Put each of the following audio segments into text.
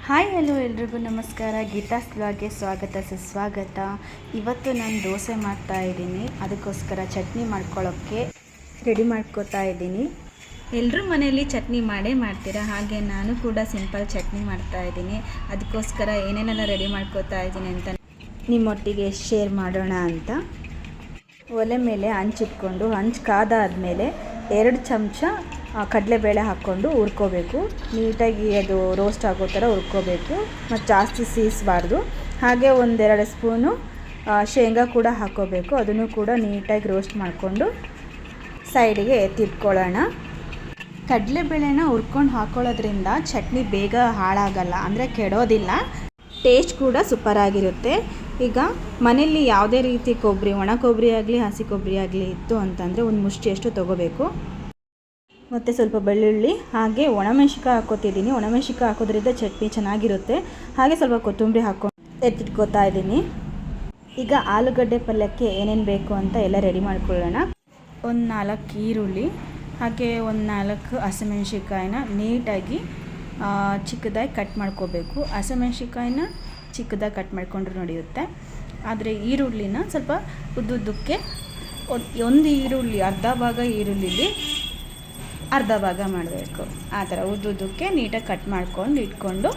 Hi hello ಎಲ್ರಿಗೂ ನಮಸ್ಕಾರ. ಗೀತಾಸ್ ಬ್ಲಾಗ್ಗೆ ಸ್ವಾಗತ ಸುಸ್ವಾಗತ. ಇವತ್ತು ನಾನು ದೋಸೆ ಮಾಡ್ತಾಯಿದ್ದೀನಿ. ಅದಕ್ಕೋಸ್ಕರ ಚಟ್ನಿ ಮಾಡ್ಕೊಳ್ಳೋಕ್ಕೆ ರೆಡಿ ಮಾಡ್ಕೋತಾ ಇದ್ದೀನಿ. ಎಲ್ಲರೂ ಮನೆಯಲ್ಲಿ ಚಟ್ನಿ ಮಾಡೇ ಮಾಡ್ತೀರಾ, ಹಾಗೆ ನಾನು ಕೂಡ ಸಿಂಪಲ್ ಚಟ್ನಿ ಮಾಡ್ತಾಯಿದ್ದೀನಿ. ಅದಕ್ಕೋಸ್ಕರ ಏನೇನೆಲ್ಲ ರೆಡಿ ಮಾಡ್ಕೋತಾ ಇದ್ದೀನಿ ಅಂತ ನಿಮ್ಮೊಟ್ಟಿಗೆ ಶೇರ್ ಮಾಡೋಣ ಅಂತ. ಒಲೆ ಮೇಲೆ ಹಂಚಿಟ್ಕೊಂಡು ಹಂಚು ಕಾದಾದಮೇಲೆ 2 ಚಮಚ ಕಡಲೆಬೇಳೆ ಹಾಕ್ಕೊಂಡು ಹುರ್ಕೋಬೇಕು. ನೀಟಾಗಿ ಅದು ರೋಸ್ಟ್ ಆಗೋ ಥರ ಹುರ್ಕೋಬೇಕು ಮತ್ತು ಜಾಸ್ತಿ ಸೀಸಬಾರ್ದು. ಹಾಗೆ 1-2 ಸ್ಪೂನು ಶೇಂಗಾ ಕೂಡ ಹಾಕ್ಕೋಬೇಕು. ಅದನ್ನು ಕೂಡ ನೀಟಾಗಿ ರೋಸ್ಟ್ ಮಾಡಿಕೊಂಡು ಸೈಡಿಗೆ ಎತ್ತಿಟ್ಕೊಳ್ಳೋಣ. ಕಡಲೆಬೇಳೆನ ಹುರ್ಕೊಂಡು ಹಾಕ್ಕೊಳ್ಳೋದ್ರಿಂದ ಚಟ್ನಿ ಬೇಗ ಹಾಳಾಗಲ್ಲ, ಅಂದರೆ ಕೆಡೋದಿಲ್ಲ. ಟೇಸ್ಟ್ ಕೂಡ ಸೂಪರಾಗಿರುತ್ತೆ. ಈಗ ಮನೆಯಲ್ಲಿ ಯಾವುದೇ ರೀತಿ ಕೊಬ್ಬರಿ, ಒಣ ಕೊಬ್ಬರಿ ಆಗಲಿ ಹಸಿ ಕೊಬ್ಬರಿ ಆಗಲಿ ಇತ್ತು ಅಂತಂದರೆ ಒಂದು ಮುಷ್ಟಿಯಷ್ಟು ತೊಗೋಬೇಕು. ಮತ್ತು ಸ್ವಲ್ಪ ಬೆಳ್ಳುಳ್ಳಿ, ಹಾಗೆ ಒಣಮೆಣ್ಸಿಕಾಯಿ ಹಾಕ್ಕೋತಿದ್ದೀನಿ. ಒಣಮೆಣ್ಸಿಕಾಯಿ ಹಾಕೋದ್ರಿಂದ ಚಟ್ನಿ ಚೆನ್ನಾಗಿರುತ್ತೆ. ಹಾಗೆ ಸ್ವಲ್ಪ ಕೊತ್ತಂಬರಿ ಹಾಕ್ಕೊಂಡು ಎತ್ತಿಟ್ಕೋತಾ ಇದ್ದೀನಿ. ಈಗ ಆಲೂಗಡ್ಡೆ ಪಲ್ಯಕ್ಕೆ ಏನೇನು ಬೇಕು ಅಂತ ಎಲ್ಲ ರೆಡಿ ಮಾಡ್ಕೊಳ್ಳೋಣ. 4 ಈರುಳ್ಳಿ, ಹಾಗೆ 4 ಹಸಿಮೆಣ್ಸಿಕಾಯಿನ ನೀಟಾಗಿ ಚಿಕ್ಕದಾಗಿ ಕಟ್ ಮಾಡ್ಕೋಬೇಕು. ಹಸಿಮೆಣ್ಸಿಕಾಯಿನ ಚಿಕ್ಕದಾಗಿ ಕಟ್ ಮಾಡಿಕೊಂಡ್ರೂ ನಡೆಯುತ್ತೆ, ಆದರೆ ಈರುಳ್ಳಿನ ಸ್ವಲ್ಪ ಉದ್ದುದ್ದಕ್ಕೆ ಒಂದು ಈರುಳ್ಳಿ ಅರ್ಧ ಭಾಗ ಈರುಳ್ಳಿಲಿ ಅರ್ಧ ಭಾಗ ಮಾಡಬೇಕು. ಆ ಥರ ಉದ್ದುದ್ದಕ್ಕೆ ನೀಟಾಗಿ ಕಟ್ ಮಾಡ್ಕೊಂಡು ಇಟ್ಕೊಂಡು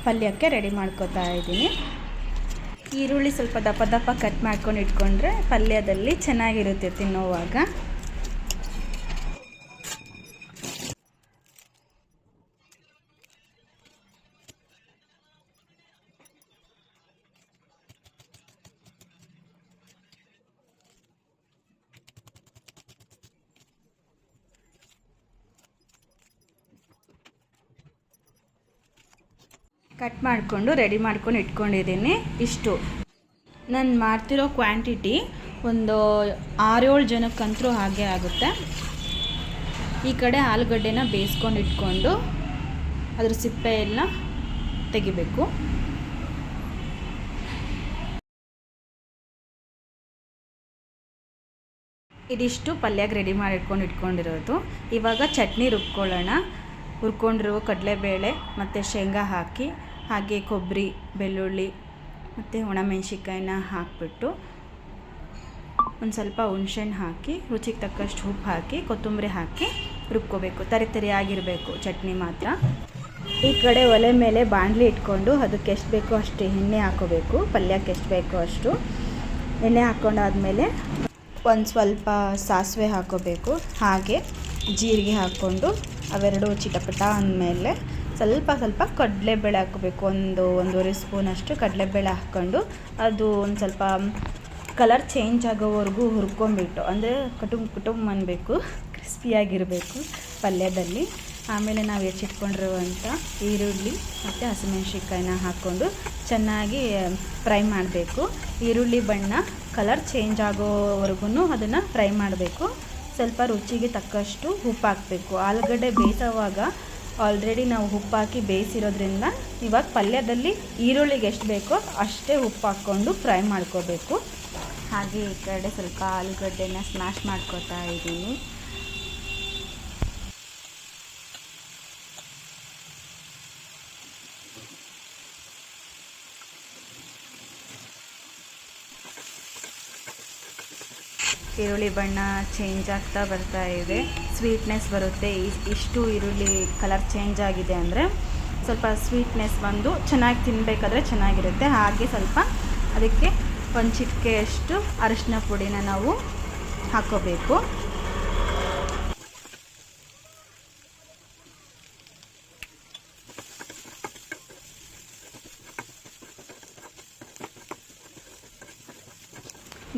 ಪಲ್ಯಕ್ಕೆ ರೆಡಿ ಮಾಡ್ಕೋತಾ ಇದ್ದೀನಿ. ಈರುಳ್ಳಿ ಸ್ವಲ್ಪ ದಪ್ಪ ದಪ್ಪ ಕಟ್ ಮಾಡ್ಕೊಂಡು ಇಟ್ಕೊಂಡ್ರೆ ಪಲ್ಯದಲ್ಲಿ ಚೆನ್ನಾಗಿರುತ್ತೆ ತಿನ್ನೋವಾಗ. ಕಟ್ ಮಾಡಿಕೊಂಡು ರೆಡಿ ಮಾಡ್ಕೊಂಡು ಇಟ್ಕೊಂಡಿದ್ದೀನಿ. ಇಷ್ಟು ನಾನು ಮಾಡ್ತಿರೋ ಕ್ವಾಂಟಿಟಿ ಒಂದು 6-7 ಜನಕ್ಕಂತೂ ಹಾಗೆ ಆಗುತ್ತೆ. ಈ ಕಡೆ ಆಲೂಗಡ್ಡೆನ ಬೇಯಿಸ್ಕೊಂಡು ಇಟ್ಕೊಂಡು ಅದ್ರ ಸಿಪ್ಪೆ ಎಲ್ಲ ತೆಗಿಬೇಕು. ಇದಿಷ್ಟು ಪಲ್ಯಕ್ಕೆ ರೆಡಿ ಮಾಡಿ ಇಟ್ಕೊಂಡಿರೋದು. ಇವಾಗ ಚಟ್ನಿ ರುಬ್ಕೊಳ್ಳೋಣ. ಹುರ್ಕೊಂಡಿರೋ ಕಡಲೆಬೇಳೆ ಮತ್ತು ಶೇಂಗಾ ಹಾಕಿ, ಹಾಗೆ ಕೊಬ್ಬರಿ, ಬೆಳ್ಳುಳ್ಳಿ ಮತ್ತು ಒಣಮೆಣ್ಸಿಕಾಯಿನ ಹಾಕಿಬಿಟ್ಟು ಒಂದು ಸ್ವಲ್ಪ ಹುಣಸೆಹಣ್ಣು ಹಾಕಿ, ರುಚಿಗೆ ತಕ್ಕಷ್ಟು ಉಪ್ಪು ಹಾಕಿ, ಕೊತ್ತಂಬರಿ ಹಾಕಿ ರುಬ್ಕೋಬೇಕು. ತರಿಯಾಗಿರಬೇಕು ಚಟ್ನಿ ಮಾತ್ರ. ಈ ಕಡೆ ಒಲೆ ಮೇಲೆ ಬಾಣಲಿ ಇಟ್ಕೊಂಡು ಅದಕ್ಕೆ ಎಷ್ಟು ಬೇಕೋ ಅಷ್ಟು ಎಣ್ಣೆ ಹಾಕೋಬೇಕು. ಪಲ್ಯಕ್ಕೆ ಎಷ್ಟು ಬೇಕೋ ಅಷ್ಟು ಎಣ್ಣೆ ಹಾಕ್ಕೊಂಡಾದ್ಮೇಲೆ ಒಂದು ಸ್ವಲ್ಪ ಸಾಸಿವೆ ಹಾಕೋಬೇಕು. ಹಾಗೆ ಜೀರಿಗೆ ಹಾಕ್ಕೊಂಡು ಅವೆರಡು ಚಿಟಪಟ ಅಂದಮೇಲೆ ಸ್ವಲ್ಪ ಕಡಲೆಬೇಳೆ ಹಾಕೋಬೇಕು. ಒಂದೂವರೆ ಸ್ಪೂನಷ್ಟು ಕಡಲೆಬೇಳೆ ಹಾಕ್ಕೊಂಡು ಅದು ಒಂದು ಸ್ವಲ್ಪ ಕಲರ್ ಚೇಂಜ್ ಆಗೋವರೆಗೂ ಹುರ್ಕೊಂಬಿಟ್ಟು, ಅಂದರೆ ಕುಟುಂಬ ಅನ್ನಬೇಕು, ಕ್ರಿಸ್ಪಿಯಾಗಿರಬೇಕು ಪಲ್ಯದಲ್ಲಿ. ಆಮೇಲೆ ನಾವು ಹೆಚ್ಚಿಟ್ಕೊಂಡಿರುವಂಥ ಈರುಳ್ಳಿ ಮತ್ತು ಹಸಿಮೆಣ್ಸಿಕಾಯಿನ ಹಾಕ್ಕೊಂಡು ಚೆನ್ನಾಗಿ ಫ್ರೈ ಮಾಡಬೇಕು. ಈರುಳ್ಳಿ ಬಣ್ಣ ಕಲರ್ ಚೇಂಜ್ ಆಗೋವರೆಗೂ ಅದನ್ನು ಫ್ರೈ ಮಾಡಬೇಕು. ಸ್ವಲ್ಪ ರುಚಿಗೆ ತಕ್ಕಷ್ಟು ಉಪ್ಪು ಹಾಕಬೇಕು. ಆಲೂಗಡ್ಡೆ ಬೇಯಿಸೋವಾಗ ಆಲ್ರೆಡಿ ನಾವು ಉಪ್ಪು ಹಾಕಿ ಬೇಯಿಸಿರೋದ್ರಿಂದ ಇವಾಗ ಪಲ್ಯದಲ್ಲಿ ಈರುಳ್ಳಿಗೆ ಎಷ್ಟು ಬೇಕೋ ಅಷ್ಟೇ ಉಪ್ಪು ಹಾಕ್ಕೊಂಡು ಫ್ರೈ ಮಾಡ್ಕೋಬೇಕು. ಹಾಗೆ ಈ ಕಡೆ ಸ್ವಲ್ಪ ಆಲೂಗಡ್ಡೆನ ಸ್ಮ್ಯಾಶ್ ಮಾಡ್ಕೋತಾ ಇದ್ದೀನಿ. ಈರುಳ್ಳಿ ಬಣ್ಣ ಚೇಂಜ್ ಆಗ್ತಾ ಬರ್ತಾ ಇದೆ, ಸ್ವೀಟ್ನೆಸ್ ಬರುತ್ತೆ. ಇಷ್ಟು ಈರುಳ್ಳಿ ಕಲರ್ ಚೇಂಜ್ ಆಗಿದೆ ಅಂದರೆ ಸ್ವಲ್ಪ ಸ್ವೀಟ್ನೆಸ್ ಬಂದು ಚೆನ್ನಾಗಿ ತಿನ್ನಬೇಕಾದ್ರೆ ಚೆನ್ನಾಗಿರುತ್ತೆ. ಹಾಗೆ ಸ್ವಲ್ಪ ಅದಕ್ಕೆ ಒಂದು ಚಿಟಿಕೆಯಷ್ಟು ಅರಿಶಿನ ಪುಡಿನ ನಾವು ಹಾಕ್ಕೋಬೇಕು.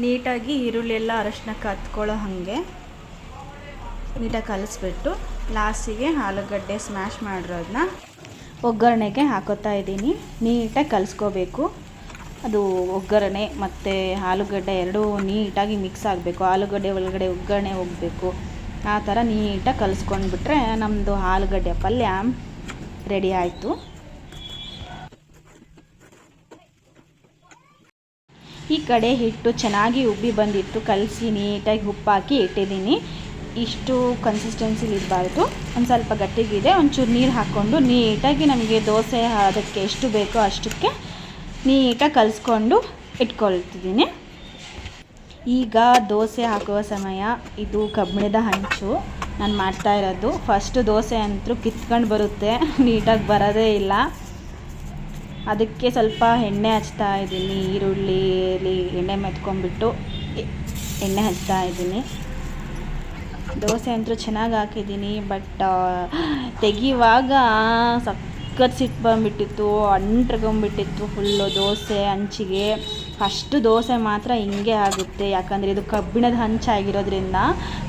ನೀಟಾಗಿ ಈರುಳ್ಳಿ ಎಲ್ಲ ಅರಶಿನಕ್ಕೆ ಹತ್ಕೊಳ್ಳೋ ಹಾಗೆ ನೀಟಾಗಿ ಕಲಿಸ್ಬಿಟ್ಟು ಲಾಸ್ಟಿಗೆ ಆಲೂಗಡ್ಡೆ ಸ್ಮ್ಯಾಶ್ ಮಾಡಿರೋದನ್ನ ಒಗ್ಗರಣೆಗೆ ಹಾಕೋತಾ ಇದ್ದೀನಿ. ನೀಟಾಗಿ ಕಲಿಸ್ಕೋಬೇಕು. ಅದು ಒಗ್ಗರಣೆ ಮತ್ತು ಆಲೂಗಡ್ಡೆ ಎರಡೂ ನೀಟಾಗಿ ಮಿಕ್ಸ್ ಆಗಬೇಕು. ಆಲೂಗಡ್ಡೆ ಒಳಗಡೆ ಒಗ್ಗರಣೆ ಹೋಗಬೇಕು. ಆ ಥರ ನೀಟಾಗಿ ಕಲಿಸ್ಕೊಂಡ್ಬಿಟ್ರೆ ನಮ್ಮದು ಆಲೂಗಡ್ಡೆ ಪಲ್ಯ ರೆಡಿ ಆಯಿತು. ಈ ಕಡೆ ಹಿಟ್ಟು ಚೆನ್ನಾಗಿ ಉಬ್ಬಿ ಬಂದಿತ್ತು, ಕಲಸಿ ನೀಟಾಗಿ ಉಪ್ಪು ಹಾಕಿ ಇಟ್ಟಿದ್ದೀನಿ. ಇಷ್ಟು ಕನ್ಸಿಸ್ಟೆನ್ಸಿ ಇರಬಾರ್ದು, ಒಂದು ಸ್ವಲ್ಪ ಗಟ್ಟಿಗಿದೆ. ಒಂಚೂರು ನೀರು ಹಾಕ್ಕೊಂಡು ನೀಟಾಗಿ ನಮಗೆ ದೋಸೆ ಅದಕ್ಕೆ ಎಷ್ಟು ಬೇಕೋ ಅಷ್ಟಕ್ಕೆ ನೀಟಾಗಿ ಕಲಿಸ್ಕೊಂಡು ಇಟ್ಕೊಳ್ತಿದ್ದೀನಿ. ಈಗ ದೋಸೆ ಹಾಕುವ ಸಮಯ. ಇದು ಕಬ್ಬಿಣದ ಹಂಚು ನಾನು ಮಾಡ್ತಾ ಇರೋದು. ಫಸ್ಟು ದೋಸೆ ಅಂತೂ ಕಿತ್ಕೊಂಡು ಬರುತ್ತೆ, ನೀಟಾಗಿ ಬರೋದೇ ಇಲ್ಲ. ಅದಕ್ಕೆ ಸ್ವಲ್ಪ ಎಣ್ಣೆ ಹಚ್ತಾ ಇದ್ದೀನಿ. ಈರುಳ್ಳಿಲಿ ಎಣ್ಣೆ ಮೆತ್ಕೊಂಡ್ಬಿಟ್ಟು ಎಣ್ಣೆ ಹಚ್ತಾ ಇದ್ದೀನಿ. ದೋಸೆ ಅಂತೂ ಚೆನ್ನಾಗಿ ಹಾಕಿದ್ದೀನಿ, ಬಟ್ ತೆಗಿಯುವಾಗ ಸಖತ್ ಸಿಟ್ಟು ಬಂದುಬಿಟ್ಟಿತ್ತು, ಅಂಟ್ಕೊಂಡ್ಬಿಟ್ಟಿತ್ತು ಫುಲ್ಲು ದೋಸೆ ಹಂಚಿಗೆ. ಫಸ್ಟು ದೋಸೆ ಮಾತ್ರ ಹಿಂಗೆ ಆಗುತ್ತೆ, ಯಾಕಂದರೆ ಇದು ಕಬ್ಬಿಣದ ಹಂಚಾಗಿರೋದ್ರಿಂದ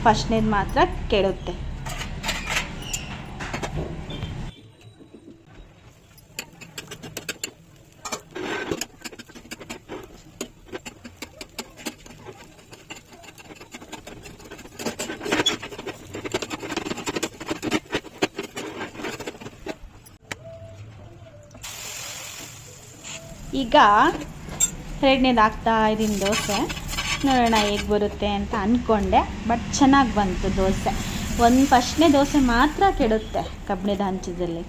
ಫಸ್ಟ್ನೇದು ಮಾತ್ರ ಕೆಡುತ್ತೆ. ಈಗ ಎರಡನೇದು ಹಾಕ್ತಾ ಇದ್ದೀನಿ ದೋಸೆ. ನೋಡೋಣ ಹೇಗೆ ಬರುತ್ತೆ ಅಂತ ಅಂದ್ಕೊಂಡೆ, ಬಟ್ ಚೆನ್ನಾಗಿ ಬಂತು ದೋಸೆ. ಫಸ್ಟ್ನೇ ದೋಸೆ ಮಾತ್ರ ಕೆಡುತ್ತೆ ಕಬ್ಬಿಣದ ಹಂಚದಲ್ಲಿ.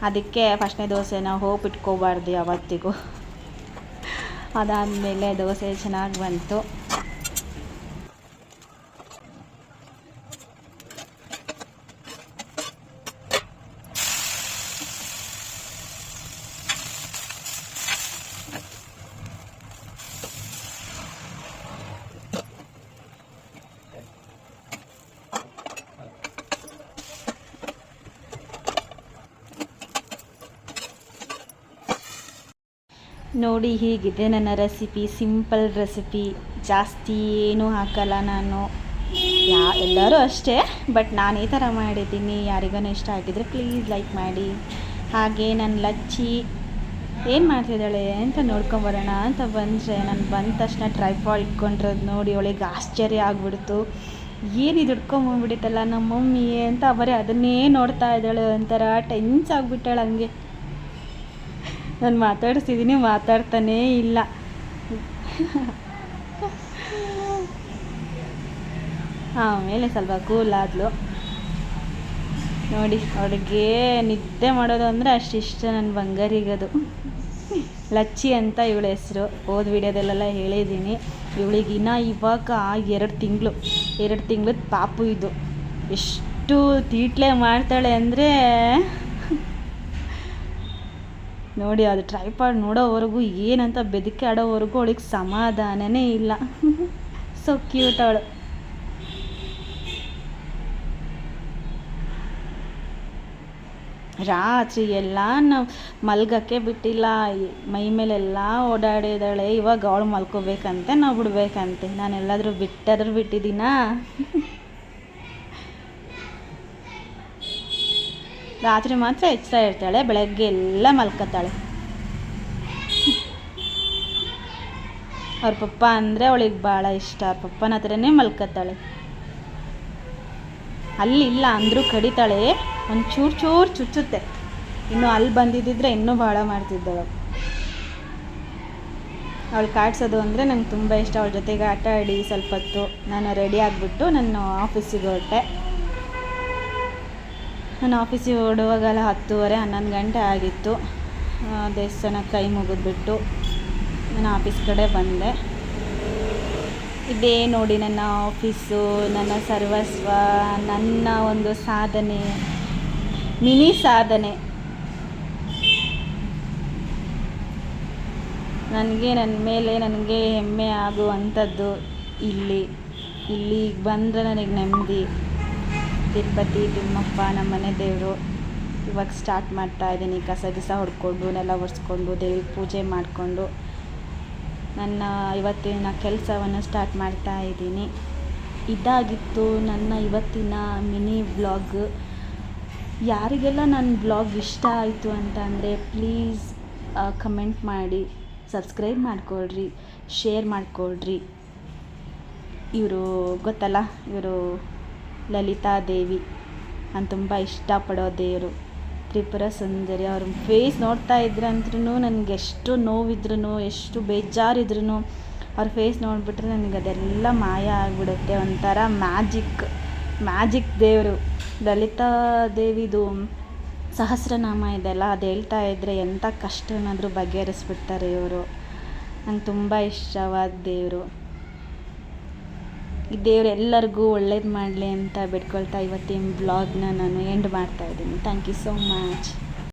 ಅದಕ್ಕೆ ಫಸ್ಟ್ನೇ ದೋಸೆನ ಹೋಪ್ ಇಟ್ಕೋಬಾರ್ದು ಯಾವತ್ತಿಗೂ. ಅದಾದಮೇಲೆ ದೋಸೆ ಚೆನ್ನಾಗಿ ಬಂತು. ನೋಡಿ, ಹೀಗಿದೆ ನನ್ನ ರೆಸಿಪಿ. ಸಿಂಪಲ್ ರೆಸಿಪಿ, ಜಾಸ್ತಿ ಏನೂ ಹಾಕಲ್ಲ ನಾನು. ಎಲ್ಲರೂ ಅಷ್ಟೇ, ಬಟ್ ನಾನು ಈ ಥರ ಮಾಡಿದ್ದೀನಿ. ಯಾರಿಗೂ ಇಷ್ಟ ಆಗಿದ್ರೆ ಪ್ಲೀಸ್ ಲೈಕ್ ಮಾಡಿ. ಹಾಗೆ ನನ್ನ ಲಚ್ಚಿ ಏನು ಮಾಡ್ತಿದ್ದಾಳೆ ಅಂತ ನೋಡ್ಕೊಂಬರೋಣ ಅಂತ ಬಂದರೆ, ನಾನು ಬಂದ ತಕ್ಷಣ ಟ್ರೈಪಾಡ್ ಇಟ್ಕೊಂಡಿರೋದು ನೋಡಿ ಅವಳಿಗೆ ಆಶ್ಚರ್ಯ ಆಗ್ಬಿಡ್ತು. ಏನಿದು ಹಿಡ್ಕೊಂಬಂದ್ಬಿಟ್ಟಿತ್ತಲ್ಲ ನಮ್ಮ ಮಮ್ಮಿ ಅಂತ ಬರೀ ಅದನ್ನೇ ನೋಡ್ತಾ ಇದ್ದಾಳೆ. ಒಂಥರ ಟೆನ್ಸ್ ಆಗಿಬಿಟ್ಟಾಳೆ. ಹಂಗೆ ನಾನು ಮಾತಾಡಿಸ್ತಿದ್ದೀನಿ, ಮಾತಾಡ್ತಾನೇ ಇಲ್ಲ. ಆಮೇಲೆ ಸ್ವಲ್ಪ ಕೂಲ್ ಆದಳು. ನೋಡಿ, ಅವಳಿಗೆ ನಿದ್ದೆ ಮಾಡೋದು ಅಂದರೆ ಅಷ್ಟಿಷ್ಟ ನನ್ನ ಬಂಗಾರಿಗದು. ಲಚ್ಚಿ ಅಂತ ಇವಳ ಹೆಸರು. ಹೋದ ವಿಡಿಯೋದಲ್ಲೆಲ್ಲ ಹೇಳಿದ್ದೀನಿ. ಇವಳಿಗಿನ್ನ ಇವಾಗ 2 ತಿಂಗಳದ ಪಾಪು ಇದು. ಎಷ್ಟು ತೀಟ್ಲೆ ಮಾಡ್ತಾಳೆ ಅಂದರೆ ನೋಡಿ, ಅದು ಟ್ರೈಪಾಡ್ ನೋಡೋವರೆಗೂ ಏನಂತ ಬೆದಕ್ಕೆ ಆಡೋವರೆಗೂ ಅವಳಿಗೆ ಸಮಾಧಾನನೇ ಇಲ್ಲ. ಸೊ ಕ್ಯೂಟ್ ಅವಳು. ರಾತ್ರಿ ಎಲ್ಲ ನಾವು ಮಲ್ಗೋಕ್ಕೆ ಬಿಟ್ಟಿಲ್ಲ, ಮೈ ಮೇಲೆಲ್ಲ ಓಡಾಡಿದಾಳೆ. ಇವಾಗ ಅವಳು ಮಲ್ಕೋಬೇಕಂತೆ, ನಾವು ಬಿಡ್ಬೇಕಂತೆ. ನಾನೆಲ್ಲಾದರೂ ಬಿಟ್ಟಿದ್ದೀನಾ? ರಾತ್ರಿ ಮಾತ್ರ ಎಚ್ಚರ ಇರ್ತಾಳೆ, ಬೆಳಗ್ಗೆ ಎಲ್ಲ ಮಲ್ಕೋತಾಳೆ. ಅವ್ರ ಪಪ್ಪ ಅಂದರೆ ಅವಳಿಗೆ ಭಾಳ ಇಷ್ಟ. ಅವ್ರ ಪಪ್ಪನ ಹತ್ರನೇ ಮಲ್ಕೋತಾಳೆ. ಅಲ್ಲಿಲ್ಲ ಅಂದರೂ ಕಡಿತಾಳೆ, ಒಂದು ಚೂರು ಚುಚ್ಚುತ್ತೆ. ಇನ್ನೂ ಅಲ್ಲಿ ಬಂದಿದ್ದಿದ್ರೆ ಇನ್ನೂ ಭಾಳ ಮಾಡ್ತಿದ್ದಳು. ಅವಳು ಕಾಡ್ಸೋದು ಅಂದರೆ ನಂಗೆ ತುಂಬ ಇಷ್ಟ. ಅವಳ ಜೊತೆಗೆ ಆಟ ಆಡಿ ಸ್ವಲ್ಪ ಹೊತ್ತು ನಾನು ರೆಡಿ ಆಗಿಬಿಟ್ಟು ನಾನು ಆಫೀಸಿಗೆ ಹೊರಟೆ. ನಾನು ಆಫೀಸಿಗೆ ಹೊರಡುವಾಗೆಲ್ಲ 10:30 11 ಗಂಟೆ ಆಗಿತ್ತು. ದೇವಸ್ಥಾನಕ್ಕೆ ಕೈ ಮುಗಿದ್ಬಿಟ್ಟು ನಾನು ಆಫೀಸ್ ಕಡೆ ಬಂದೆ. ಇದೇ ನೋಡಿ ನನ್ನ ಆಫೀಸು, ನನ್ನ ಸರ್ವಸ್ವ, ನನ್ನ ಒಂದು ಸಾಧನೆ, ಮಿನಿ ಸಾಧನೆ. ನನ್ನ ಮೇಲೆ ನನಗೆ ಹೆಮ್ಮೆ ಆಗುವಂಥದ್ದು ಇಲ್ಲಿ ಬಂದರೆ ನನಗೆ ನೆಮ್ಮದಿ. ತಿರುಪತಿ ತಿಮ್ಮಪ್ಪ ನಮ್ಮನೆ ದೇವರು. ಇವಾಗ ಸ್ಟಾರ್ಟ್ ಮಾಡ್ತಾ ಇದ್ದೀನಿ. ಕಸ ಹೊಡ್ಕೊಂಡು, ನೆಲ ಒರೆಸ್ಕೊಂಡು, ದೇವ್ರಿಗೆ ಪೂಜೆ ಮಾಡಿಕೊಂಡು ನನ್ನ ಇವತ್ತಿನ ಕೆಲಸವನ್ನು ಸ್ಟಾರ್ಟ್ ಮಾಡ್ತಾ ಇದ್ದೀನಿ. ಇದಾಗಿತ್ತು ನನ್ನ ಇವತ್ತಿನ ಮಿನಿ ವ್ಲಾಗ್. ಯಾರಿಗೆಲ್ಲ ನನ್ನ ವ್ಲಾಗ್ ಇಷ್ಟ ಆಯಿತು ಅಂತ ಅಂದರೆ ಪ್ಲೀಸ್ ಕಮೆಂಟ್ ಮಾಡಿ, ಸಬ್ಸ್ಕ್ರೈಬ್ ಮಾಡಿಕೊಡ್ರಿ, ಶೇರ್ ಮಾಡಿಕೊಡ್ರಿ. ಇವರು ಗೊತ್ತಲ್ಲ, ಇವರು ಲಲಿತಾ ದೇವಿ. ನಾನು ತುಂಬ ಇಷ್ಟಪಡೋ ದೇವರು, ತ್ರಿಪುರ ಸುಂದರಿ. ಅವ್ರ ಫೇಸ್ ನೋಡ್ತಾ ಇದ್ರಂದ್ರೂ ನನಗೆ ಎಷ್ಟು ನೋವಿದ್ರೂ, ಎಷ್ಟು ಬೇಜಾರಿದ್ರೂ ಅವ್ರ ಫೇಸ್ ನೋಡಿಬಿಟ್ರೆ ನನಗೆ ಅದೆಲ್ಲ ಮಾಯ ಆಗಿಬಿಡುತ್ತೆ. ಒಂಥರ ಮ್ಯಾಜಿಕ್. ಮ್ಯಾಜಿಕ್ ದೇವರು. ಲಲಿತಾ ದೇವಿದು ಸಹಸ್ರನಾಮ ಇದೆಲ್ಲ, ಅದು ಹೇಳ್ತಾ ಇದ್ದರೆ ಎಂಥ ಕಷ್ಟನಾದರೂ ಬಗೆಹರಿಸ್ಬಿಡ್ತಾರೆ ಇವರು. ನಂಗೆ ತುಂಬ ಇಷ್ಟವಾದ ದೇವರು. ಈ ದೇವ್ರು ಎಲ್ಲರಿಗೂ ಒಳ್ಳೇದು ಮಾಡಲಿ ಅಂತ ಬಿಡ್ಕೊಳ್ತಾ ಇವತ್ತಿನ ಬ್ಲಾಗ್ನ ನಾನು ಎಂಡ್ ಮಾಡ್ತಾಯಿದ್ದೀನಿ. Thank you so much.